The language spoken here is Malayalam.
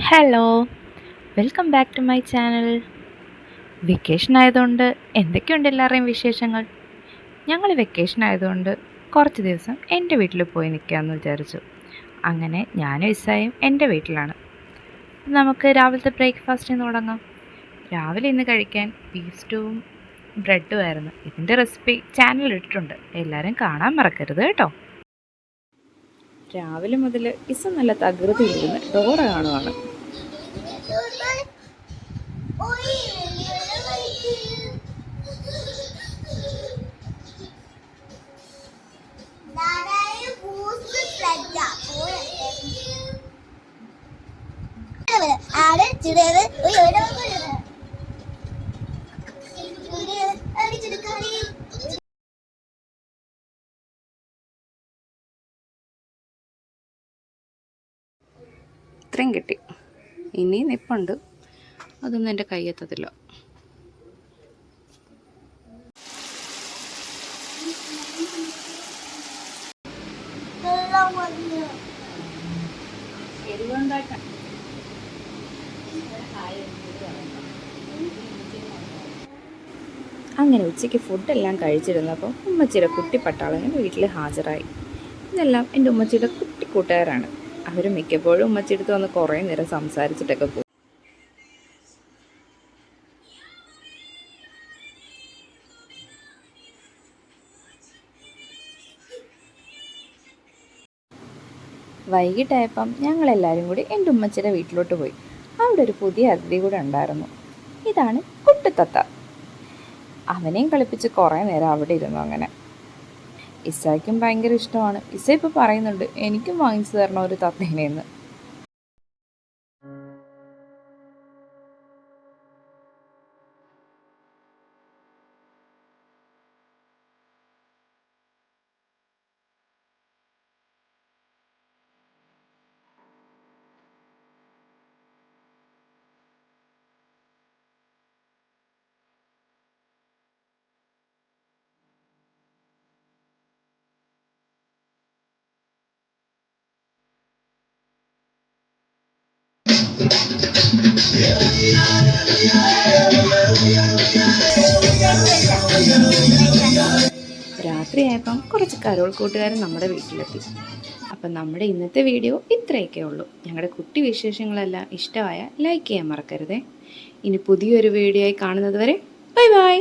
Hello, welcome back to my channel. Vacation ആയതുകൊണ്ട് എന്തൊക്കെയുണ്ട് എല്ലാവരുടെയും വിശേഷങ്ങൾ? ഞങ്ങൾ വെക്കേഷൻ ആയതുകൊണ്ട് കുറച്ച് ദിവസം എൻ്റെ വീട്ടിൽ പോയി നിൽക്കാമെന്ന് വിചാരിച്ചു. അങ്ങനെ ഞാനും ഇസായും എൻ്റെ വീട്ടിലാണ്. നമുക്ക് രാവിലത്തെ ബ്രേക്ക്ഫാസ്റ്റിന് തുടങ്ങാം. രാവിലെ ഇന്ന് കഴിക്കാൻ ബീഫ് സ്റ്റൂവും ബ്രെഡും ആയിരുന്നു. ഇതിൻ്റെ റെസിപ്പി ചാനലിൽ ഇട്ടിട്ടുണ്ട്, എല്ലാവരും കാണാൻ മറക്കരുത് കേട്ടോ. രാവിലെ മുതൽ ഇസ നല്ല തകൃതിയിലിരുന്ന് ഡോറ കാണുവാണ്. ഇത്രയും കിട്ടി, ഇനി നിപ്പുണ്ട്, അതൊന്നും എൻ്റെ കയ്യെത്തത്തില്ല. അങ്ങനെ ഉച്ചയ്ക്ക് ഫുഡെല്ലാം കഴിച്ചിരുന്നപ്പോൾ ഉമ്മച്ചിയുടെ കുട്ടിപ്പട്ടാളങ്ങൾ വീട്ടിൽ ഹാജരായി. ഇതെല്ലാം എൻ്റെ ഉമ്മച്ചിയുടെ കുട്ടി കൂട്ടുകാരാണ്. അവർ മിക്കപ്പോഴും ഉമ്മച്ചിയെടുത്ത് വന്ന് കുറേ നേരം സംസാരിച്ചിട്ടൊക്കെ പോകും. വൈകിട്ടായപ്പം ഞങ്ങളെല്ലാവരും കൂടി എൻ്റെ ഉമ്മച്ചിയുടെ വീട്ടിലോട്ട് പോയി. അവിടെ ഒരു പുതിയ അതിഥി കൂടെ ഉണ്ടായിരുന്നു. ഇതാണ് കുട്ടിത്തത്ത. അവനെയും കളിപ്പിച്ച് കുറേ നേരം അവിടെ ഇരുന്നു. അങ്ങനെ ഇസായ്ക്കും ഭയങ്കര ഇഷ്ടമാണ്. ഇസ ഇപ്പോൾ പറയുന്നുണ്ട് എനിക്കും വാങ്ങിച്ചു തരണം ഒരു തത്തേനെന്ന്. രാത്രിയായപ്പം കുറച്ച് കരോൾ കൂട്ടുകാരൻ നമ്മുടെ വീട്ടിലെത്തി. അപ്പം നമ്മുടെ ഇന്നത്തെ വീഡിയോ ഇത്രയൊക്കെ ഉള്ളൂ. ഞങ്ങളുടെ കുട്ടി വിശേഷങ്ങളെല്ലാം ഇഷ്ടമായ ലൈക്ക് ചെയ്യാൻ മറക്കരുതേ. ഇനി പുതിയൊരു വീഡിയോ ആയി കാണുന്നത് വരെ ബൈ ബൈ.